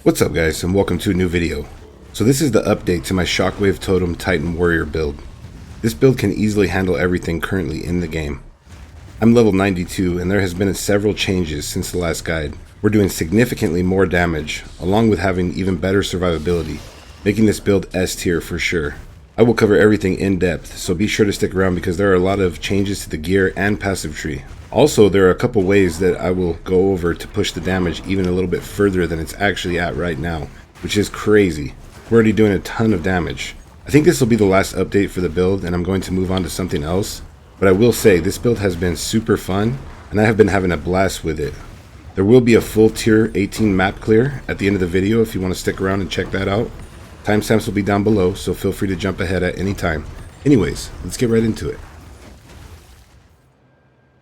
What's up guys, and welcome to a new video. So this is the update to my Shockwave Totem Titan Warrior build. This build can easily handle everything currently in the game. I'm level 92 and there has been several changes since the last guide. We're doing significantly more damage, along with having even better survivability, making this build S tier for sure. I will cover everything in depth, so be sure to stick around because there are a lot of changes to the gear and passive tree. Also, there are a couple ways that I will go over to push the damage even a little bit further than it's actually at right now, which is crazy. We're already doing a ton of damage. I think this will be the last update for the build and I'm going to move on to something else, but I will say this build has been super fun and I have been having a blast with it. There will be a full tier 18 map clear at the end of the video if you want to stick around and check that out. Timestamps will be down below, so feel free to jump ahead at any time. Anyways, let's get right into it.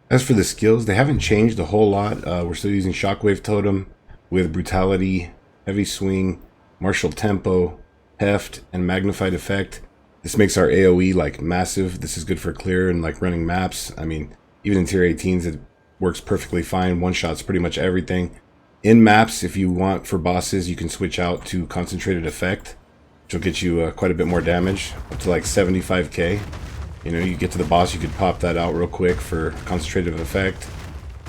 As for the skills, they haven't changed a whole lot. We're still using Shockwave Totem with Brutality, Heavy Swing, Martial Tempo, Heft, and Magnified Effect. This makes our AoE like massive. This is good for clear and like running maps. I mean, even in tier 18s it works perfectly fine. One shots pretty much everything. In maps, if you want for bosses, you can switch out to Concentrated Effect, which will get you quite a bit more damage, up to like 75k. You know, you get to the boss, you could pop that out real quick for Concentrated Effect.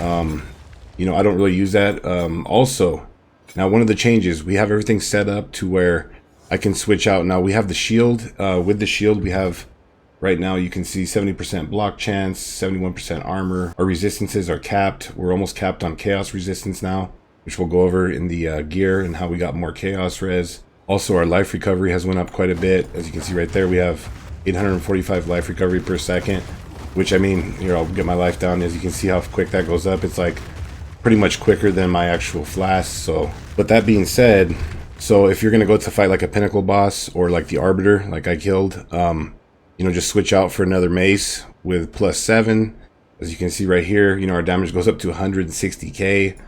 You know, I don't really use that. Also, now one of the changes, we have everything set up to where I can switch out. Now we have the shield. With the shield, we have, right now you can see 70% block chance, 71% armor. Our resistances are capped. We're almost capped on chaos resistance now, which we'll go over in the gear and how we got more chaos res. Also, our life recovery has went up quite a bit. As you can see right there, we have 845 life recovery per second, which, I mean, here, I'll get my life down. As you can see how quick that goes up. It's like pretty much quicker than my actual flask. So, but that being said, so if you're going to go to fight like a pinnacle boss or like the arbiter, like I killed, you know, just switch out for another mace with +7. As you can see right here, you know, our damage goes up to 160k.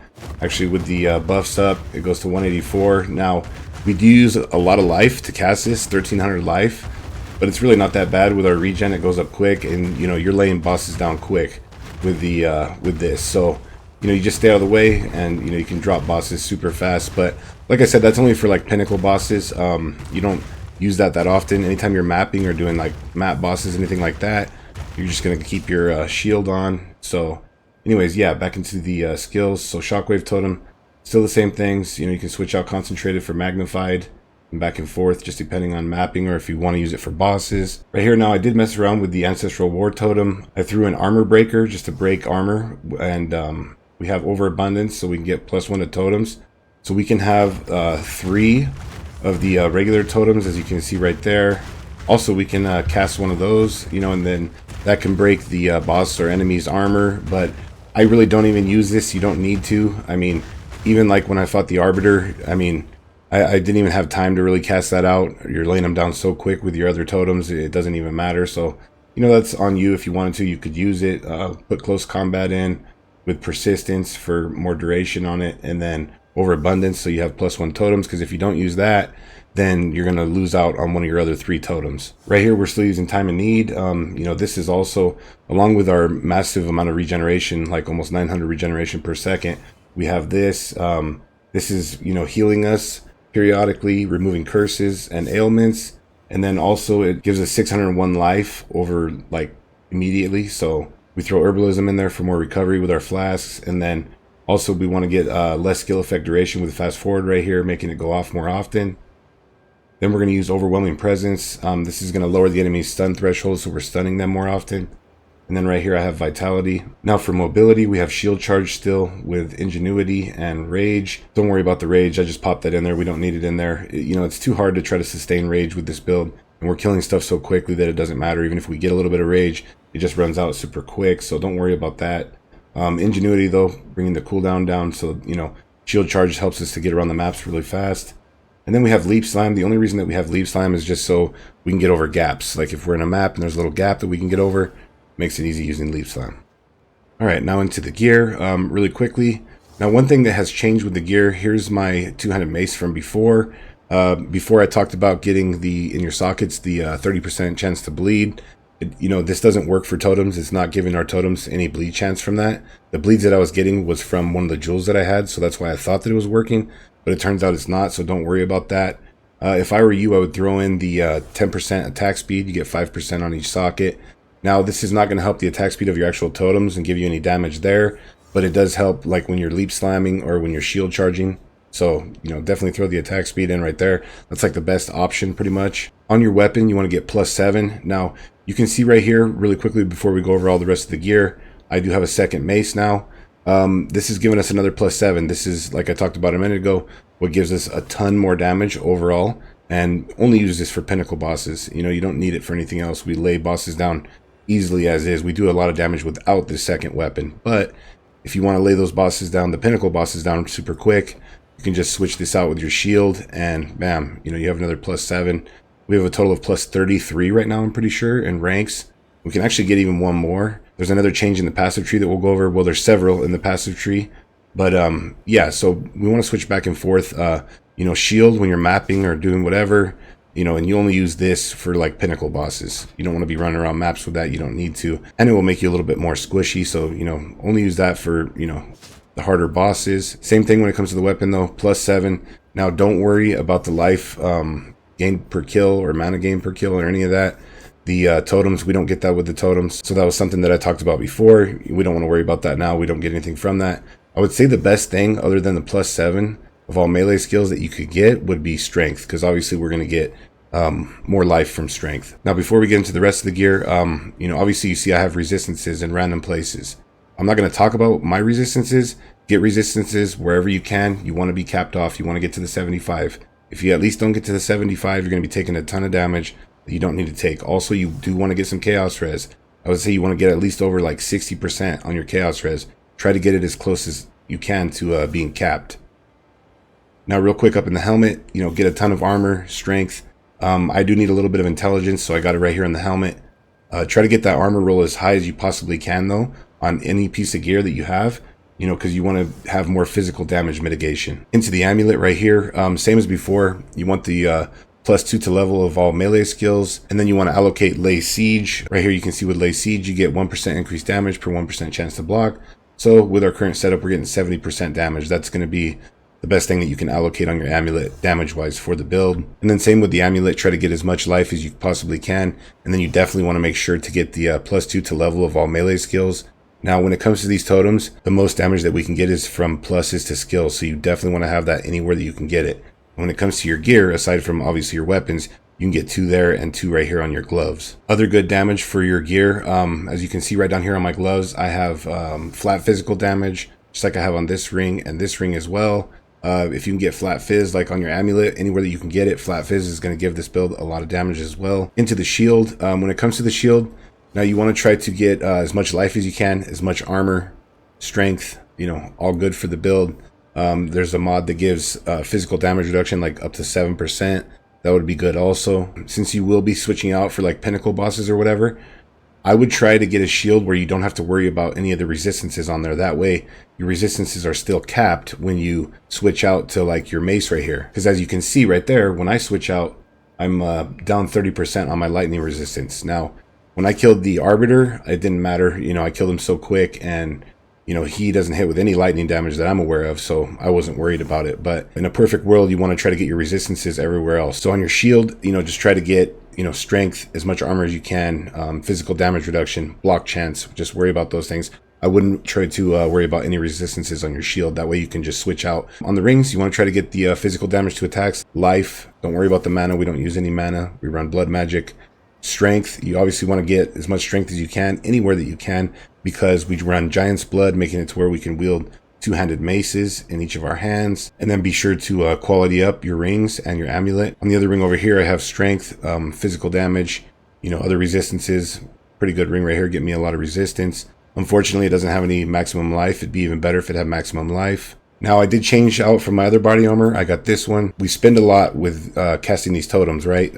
Actually, with the buffs up, it goes to 184. Now, we do use a lot of life to cast this, 1300 life, but it's really not that bad. With our regen, it goes up quick, and you know, you're laying bosses down quick with the with this. So, you know, you just stay out of the way, and you know, you can drop bosses super fast. But like I said, that's only for like pinnacle bosses. You don't use that often. Anytime you're mapping or doing like map bosses, anything like that, you're just gonna keep your shield on. So anyways, yeah, back into the skills. So Shockwave Totem, still the same things. You know, you can switch out Concentrated for Magnified and back and forth, just depending on mapping or if you want to use it for bosses. Right here now, I did mess around with the Ancestral War Totem. I threw an Armor Breaker just to break armor, and we have Overabundance, so we can get +1 to totems. So we can have 3 of the regular totems, as you can see right there. Also, we can cast one of those, you know, and then that can break the boss or enemy's armor. But I really don't even use this. You don't need to. I mean, even like when I fought the Arbiter, I mean, I didn't even have time to really cast that out. You're laying them down so quick with your other totems, it doesn't even matter. So, you know, that's on you. If you wanted to, you could use it. Put Close Combat in with Persistence for more duration on it, and then Overabundance, so you have +1 totems, because if you don't use that, then you're going to lose out on one of your other 3 totems. Right here, we're still using Time and Need. You know, this is also, along with our massive amount of regeneration, like almost 900 regeneration per second, we have this. This is, you know, healing us periodically, removing curses and ailments, and then also it gives us 601 life over like immediately. So we throw Herbalism in there for more recovery with our flasks, and then also we want to get less skill effect duration with Fast Forward right here, making it go off more often. Then we're going to use Overwhelming Presence. This is going to lower the enemy's stun threshold, so we're stunning them more often. And then right here I have Vitality. Now for mobility, we have Shield Charge still with Ingenuity and Rage. Don't worry about the Rage, I just popped that in there. We don't need it in there. You know, it's too hard to try to sustain Rage with this build, and we're killing stuff so quickly that it doesn't matter. Even if we get a little bit of Rage, it just runs out super quick, so don't worry about that. Ingenuity though, bringing the cooldown down, so you know, Shield Charge helps us to get around the maps really fast. And then we have Leap Slime. The only reason that we have Leap Slime is just so we can get over gaps. Like if we're in a map and there's a little gap that we can get over, makes it easy using Leap Slime. Alright, now into the gear really quickly. Now one thing that has changed with the gear, here's my two-handed mace from before. Before I talked about getting the, in your sockets, the 30% chance to bleed. You know, this doesn't work for totems. It's not giving our totems any bleed chance from that. The bleeds that I was getting was from one of the jewels that I had, so that's why I thought that it was working. but it turns out it's not, so don't worry about that. If I were you, I would throw in the 10% attack speed. You get 5% on each socket. Now, this is not going to help the attack speed of your actual totems and give you any damage there, but it does help like when you're leap slamming or when you're shield charging. So, you know, definitely throw the attack speed in right there. That's like the best option pretty much. On your weapon, you want to get +7. Now, you can see right here really quickly before we go over all the rest of the gear, I do have a second mace now. This is giving us another +7. This is, like I talked about a minute ago, what gives us a ton more damage overall, and only use this for pinnacle bosses. You know, you don't need it for anything else. We lay bosses down easily as is. We do a lot of damage without this second weapon, but if you want to lay those bosses down, the pinnacle bosses down super quick, you can just switch this out with your shield and bam, you know, you have another +7. We have a total of +33 right now, I'm pretty sure, in ranks. We can actually get even one more. There's another change in the passive tree that we'll go over. Well, there's several in the passive tree, but yeah, so we want to switch back and forth. You know, shield when you're mapping or doing whatever, you know, and you only use this for like pinnacle bosses. You don't want to be running around maps with that. You don't need to, and it will make you a little bit more squishy. So, you know, only use that for, you know, the harder bosses. Same thing when it comes to the weapon though, +7. Now don't worry about the life gain per kill or mana gain per kill or any of that. The totems, we don't get that with the totems. So that was something that I talked about before. We don't want to worry about that now. We don't get anything from that. I would say the best thing other than the +7 of all melee skills that you could get would be strength, because obviously we're going to get more life from strength. Now before we get into the rest of the gear, you know, obviously you see I have resistances in random places. I'm not going to talk about my resistances. Get resistances wherever you can. You want to be capped off. You want to get to the 75. If you at least don't get to the 75, you're going to be taking a ton of damage that you don't need to take. Also, you do want to get some chaos res. I would say you want to get at least over like 60% on your chaos res. Try to get it as close as you can to being capped. Now real quick, up in the helmet, you know, get a ton of armor, strength. I do need a little bit of intelligence, so I got it right here in the helmet. Try to get that armor roll as high as you possibly can though on any piece of gear that you have, you know, because you want to have more physical damage mitigation. Into the amulet right here, same as before, you want the +2 to level of all melee skills, and then you want to allocate lay siege. Right here you can see with lay siege you get 1% increased damage per 1% chance to block. So with our current setup we're getting 70% damage. That's going to be the best thing that you can allocate on your amulet damage wise for the build. And then same with the amulet, try to get as much life as you possibly can, and then you definitely want to make sure to get the +2 to level of all melee skills. Now when it comes to these totems, the most damage that we can get is from pluses to skills, so you definitely want to have that anywhere that you can get it. When it comes to your gear, aside from obviously your weapons, you can get 2 there and 2 right here on your gloves. Other good damage for your gear, as you can see right down here on my gloves, I have flat physical damage, just like I have on this ring and this ring as well. If you can get flat fizz like on your amulet, anywhere that you can get it, flat fizz is going to give this build a lot of damage as well. Into the shield, when it comes to the shield, now you want to try to get as much life as you can, as much armor, strength, you know, all good for the build. There's a mod that gives physical damage reduction like up to 7%. That would be good also. Since you will be switching out for like pinnacle bosses or whatever, I would try to get a shield where you don't have to worry about any of the resistances on there. That way your resistances are still capped when you switch out to like your mace right here. Because as you can see right there, when I switch out, I'm down 30% on my lightning resistance. Now, when I killed the Arbiter, it didn't matter. You know, I killed him so quick, and you know, he doesn't hit with any lightning damage that I'm aware of, so I wasn't worried about it. But in a perfect world, you want to try to get your resistances everywhere else. So on your shield, you know, just try to get, you know, strength, as much armor as you can, physical damage reduction, block chance. Just worry about those things. I wouldn't try to worry about any resistances on your shield. That way you can just switch out. On the rings, you want to try to get the physical damage to attacks, life. Don't worry about the mana. We don't use any mana. We run blood magic. Strength, you obviously want to get as much strength as you can anywhere that you can, because we run Giant's Blood, making it to where we can wield 2-handed maces in each of our hands. And then be sure to quality up your rings and your amulet. On the other ring over here, I have strength, physical damage, you know, other resistances. Pretty good ring right here, get me a lot of resistance. Unfortunately, it doesn't have any maximum life. It'd be even better if it had maximum life. Now, I did change out from my other body armor. I got this one. We spend a lot with casting these totems, right?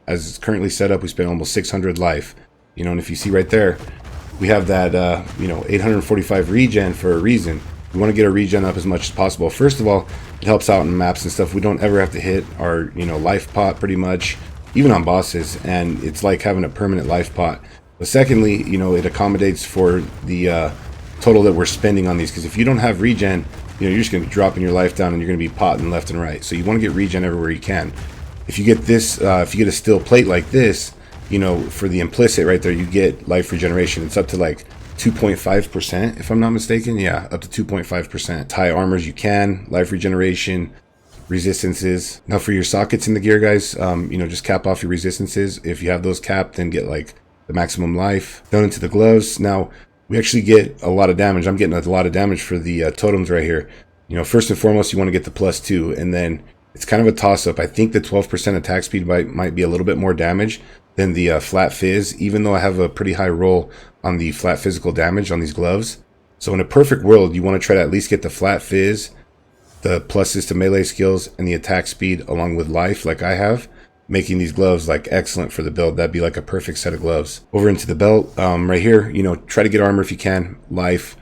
As it's currently set up, we spend almost 600 life. You know, and if you see right there, we have that, you know, 845 regen for a reason. We want to get our regen up as much as possible. First of all, it helps out in maps and stuff. We don't ever have to hit our, you know, life pot pretty much, even on bosses. And it's like having a permanent life pot. But secondly, you know, it accommodates for the total that we're spending on these. Because if you don't have regen, you know, you're just going to be dropping your life down and you're going to be potting left and right. So you want to get regen everywhere you can. If you get this, if you get a steel plate like this, you know, for the implicit right there, you get life regeneration. It's up to like 2.5%, if I'm not mistaken. Yeah, up to 2.5%. High armors you can, life regeneration, resistances. Now for your sockets in the gear, guys, you know, just cap off your resistances. If you have those capped, then get like the maximum life. Down into the gloves. Now we actually get a lot of damage. I'm getting a lot of damage for the totems right here. You know, first and foremost, you want to get the +2, and then it's kind of a toss-up. I think the 12% attack speed might be a little bit more damage than the flat fizz, even though I have a pretty high roll on the flat physical damage on these gloves. So in a perfect world, you want to try to at least get the flat fizz, the pluses to melee skills, and the attack speed along with life like I have, making these gloves like excellent for the build. That'd be like a perfect set of gloves. Over into the belt, right here, you know, try to get armor if you can, life,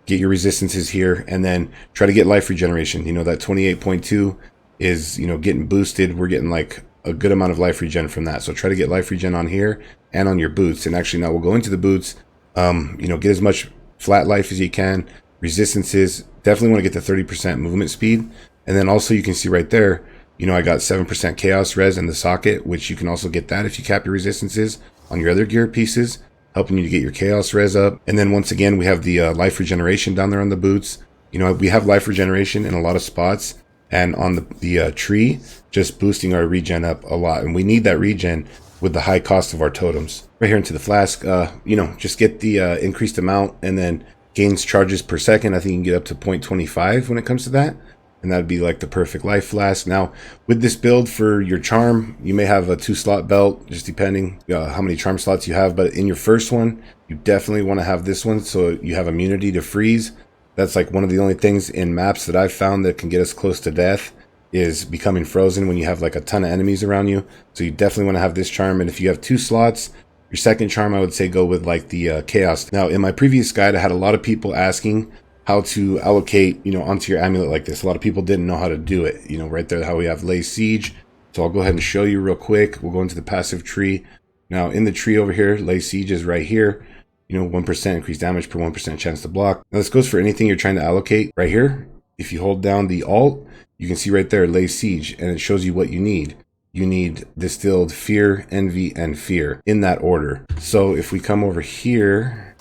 get your resistances here, and then try to get life regeneration. You know, that 28.2 is, you know, getting boosted. We're getting like a good amount of life regen from that. So try to get life regen on here and on your boots. And actually now we'll go into the boots, you know, get as much flat life as you can, resistances. Definitely want to get the 30% movement speed. And then also you can see right there, you know, I got 7% chaos res in the socket, which you can also get that if you cap your resistances on your other gear pieces, helping you to get your chaos res up. And then once again, we have the life regeneration down there on the boots. You know, we have life regeneration in a lot of spots, and on the tree, just boosting our regen up a lot. And we need that regen with the high cost of our totems. Right here into the flask, you know, just get the increased amount, and then gains charges per second. I think you can get up to 0.25 when it comes to that. And that'd be like the perfect life flask. Now, with this build for your charm, you may have a 2-slot belt, just depending how many charm slots you have. But in your first one, you definitely want to have this one, so you have immunity to freeze. That's like one of the only things in maps that I've found that can get us close to death, is becoming frozen when you have like a ton of enemies around you. So you definitely want to have this charm. And if you have 2 slots, your second charm, I would say go with like the chaos. Now, in my previous guide, I had a lot of people asking how to allocate, you know, onto your amulet like this. A lot of people didn't know how to do it. You know, right there, how we have Lay Siege. So I'll go ahead and show you real quick. We'll go into the passive tree. Now in the tree over here, Lay Siege is right here. You know, 1% increased damage per 1% chance to block. Now this goes for anything you're trying to allocate. Right here, if you hold down the Alt, you can see right there, Lay Siege, and it shows you what you need. You need Distilled Fear, Envy, and Fear in that order. So if we come over here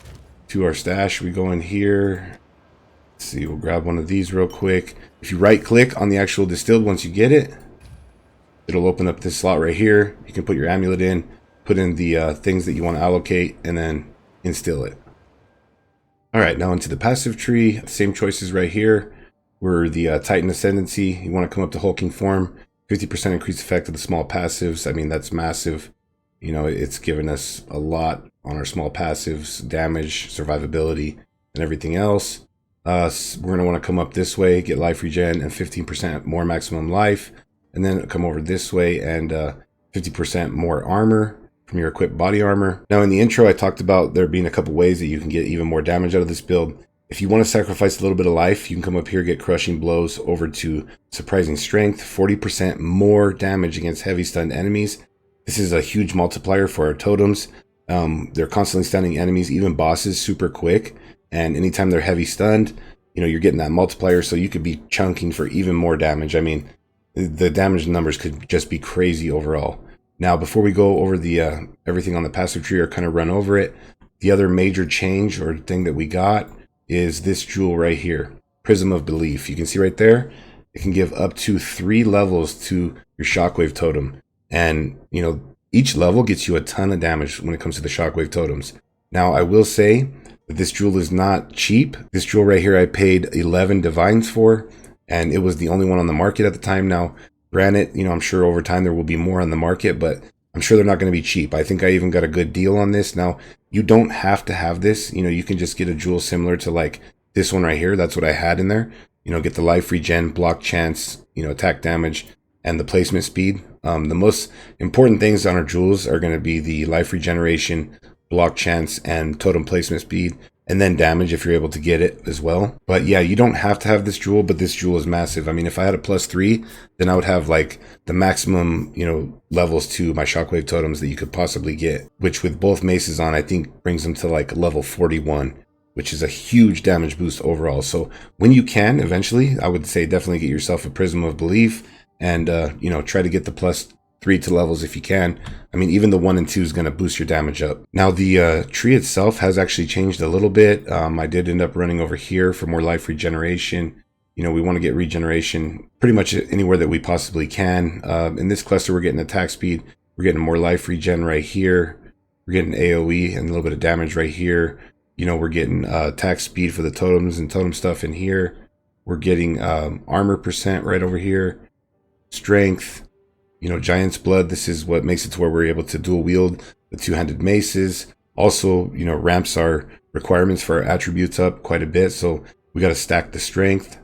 to our stash, we go in here. Let's see, we'll grab one of these real quick. If you right click on the actual distilled, once you get it, it'll open up this slot right here. You can put your amulet in, put in the things that you want to allocate, and then instill it. All right, now into the passive tree. Same choices right here. We're the Titan Ascendancy. You want to come up to Hulking Form. 50% increased effect of the small passives. I mean, that's massive. You know, it's given us a lot on our small passives, damage, survivability, and everything else. We're going to want to come up this way, get life regen and 15% more maximum life, and then come over this way and 50% more armor from your equipped body armor. Now in the intro, I talked about there being a couple ways that you can get even more damage out of this build. If you want to sacrifice a little bit of life, you can come up here, get Crushing Blows over to Surprising Strength, 40% more damage against heavy stunned enemies. This is a huge multiplier for our totems. They're constantly stunning enemies, even bosses, super quick. And anytime they're heavy stunned, you know, you're getting that multiplier, so you could be chunking for even more damage. I mean, the damage numbers could just be crazy overall. Now, before we go over the everything on the passive tree or kind of run over it, the other major change or thing that we got is this jewel right here, Prism of Belief. You can see right there, it can give up to 3 levels to your Shockwave Totem. And, you know, each level gets you a ton of damage when it comes to the Shockwave Totems. Now, I will say that this jewel is not cheap. This jewel right here, I paid 11 divines for, and it was the only one on the market at the time. Now, granted, you know, I'm sure over time there will be more on the market, but I'm sure they're not going to be cheap. I think I even got a good deal on this. Now, you don't have to have this. You know, you can just get a jewel similar to like this one right here. That's what I had in there. You know, get the life regen, block chance, you know, attack damage, and the placement speed. The most important things on our jewels are going to be the life regeneration, block chance, and totem placement speed, and then damage if you're able to get it as well. But yeah, you don't have to have this jewel, but this jewel is massive. I mean, if I had a +3, then I would have like the maximum, you know, levels to my Shockwave Totems that you could possibly get, which with both maces on, I think brings them to like level 41. which is a huge damage boost overall. So when you can, eventually, I would say definitely get yourself a Prism of Belief and, you know, try to get the +3 to levels if you can. I mean, even the 1 and 2 is going to boost your damage up. Now, the tree itself has actually changed a little bit. I did end up running over here for more life regeneration. You know, we want to get regeneration pretty much anywhere that we possibly can. In this cluster, we're getting attack speed. We're getting more life regen right here. We're getting AoE and a little bit of damage right here. You know, we're getting attack speed for the totems and totem stuff in here. We're getting armor percent right over here. Strength, you know, Giant's Blood. This is what makes it to where we're able to dual wield the two-handed maces. Also, you know, ramps our requirements for our attributes up quite a bit. So we got to stack the strength.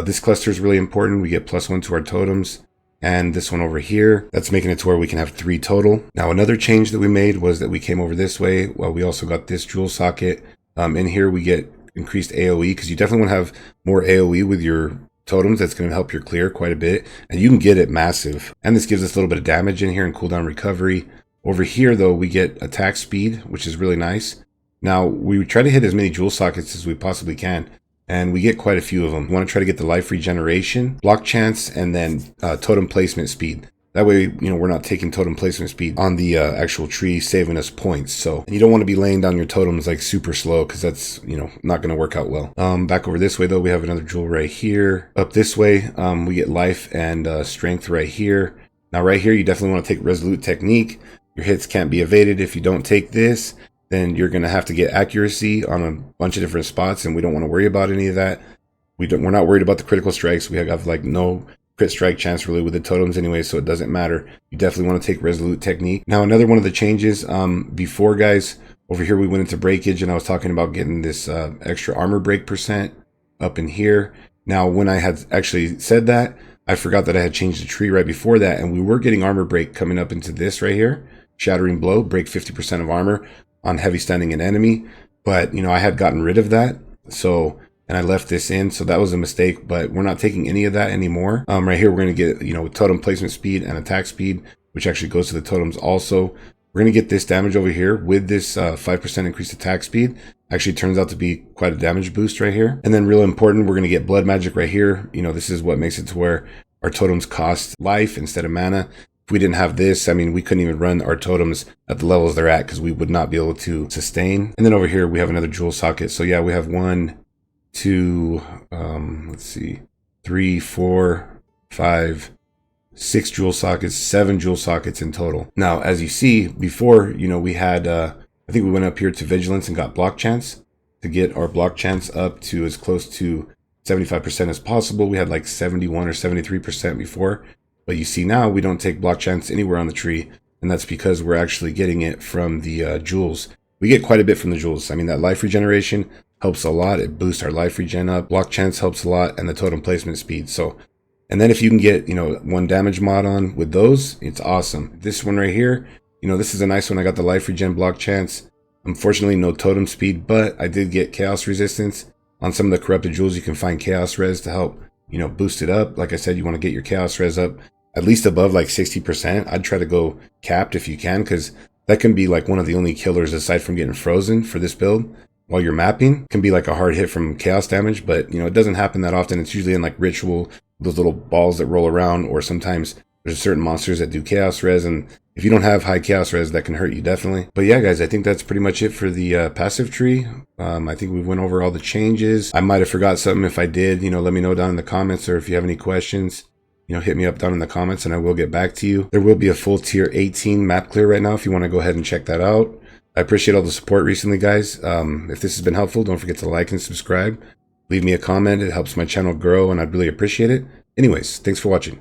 This cluster is really important. We get +1 to our totems. And this one over here, that's making it to where we can have 3 total. Now, another change that we made was that we came over this way. Well, we also got this jewel socket. In here, we get increased AoE, because you definitely want to have more AoE with your totems. That's going to help your clear quite a bit. And you can get it massive. And this gives us a little bit of damage in here and cooldown recovery. Over here, though, we get attack speed, which is really nice. Now, we try to hit as many jewel sockets as we possibly can. And we get quite a few of them. We want to try to get the life regeneration, block chance, and then totem placement speed. That way, you know, we're not taking totem placement speed on the actual tree, saving us points. So, and you don't want to be laying down your totems like super slow, because that's, you know, not going to work out well. Back over this way, though, we have another jewel right here. Up this way, we get life and strength right here. Now, right here, you definitely want to take Resolute Technique. Your hits can't be evaded. If you don't take this, then you're going to have to get accuracy on a bunch of different spots, and we don't want to worry about any of that. We're not worried about the critical strikes. We have like no crit strike chance really with the totems anyway, so it doesn't matter. You definitely want to take Resolute Technique. Now, another one of the changes, before, guys, over here we went into breakage, and I was talking about getting this extra armor break percent up in here. Now, when I had actually said that, I forgot that I had changed the tree right before that, and we were getting armor break coming up into this right here. Shattering Blow, break 50% of armor on heavy stunning an enemy, but you know, I had gotten rid of that, so, and I left this in, so that was a mistake. But we're not taking any of that anymore. Right here, we're going to get, you know, totem placement speed and attack speed, which actually goes to the totems also. We're going to get this damage over here with this 5% increased attack speed. Actually turns out to be quite a damage boost right here. And then real important, we're going to get blood magic right here. You know, this is what makes it to where our totems cost life instead of mana. If we didn't have this, I mean, we couldn't even run our totems at the levels they're at, because we would not be able to sustain. And then over here, we have another jewel socket. So yeah, we have 1, 2, let's see, 3, 4, 5, 6 jewel sockets, 7 jewel sockets in total. Now, as you see, before, you know, we had, I think we went up here to Vigilance and got block chance to get our block chance up to as close to 75% as possible. We had like 71 or 73% before. But you see now we don't take block chance anywhere on the tree, and that's because we're actually getting it from the jewels. We get quite a bit from the jewels. I mean, that life regeneration helps a lot. It boosts our life regen up. Block chance helps a lot, and the totem placement speed. So, and then if you can get, you know, 1 damage mod on with those, it's awesome. This one right here, you know, this is a nice one. I got the life regen, block chance. Unfortunately, no totem speed, but I did get chaos resistance. On some of the corrupted jewels, you can find chaos res to help, you know, boost it up. Like I said, you want to get your chaos res up at least above like 60%. I'd try to go capped if you can, because that can be like one of the only killers aside from getting frozen for this build while you're mapping. It can be like a hard hit from chaos damage, but you know, it doesn't happen that often. It's usually in like ritual, those little balls that roll around, or sometimes there's certain monsters that do chaos res, and if you don't have high chaos res, that can hurt you definitely. But yeah, guys, I think that's pretty much it for the passive tree. I think we went over all the changes. I might have forgot something. If I did, you know, let me know down in the comments, or if you have any questions, you know, hit me up down in the comments and I will get back to you. There will be a full tier 18 map clear right now if you want to go ahead and check that out. I appreciate all the support recently, guys. If this has been helpful, don't forget to like and subscribe. Leave me a comment. It helps my channel grow and I'd really appreciate it. Anyways, thanks for watching.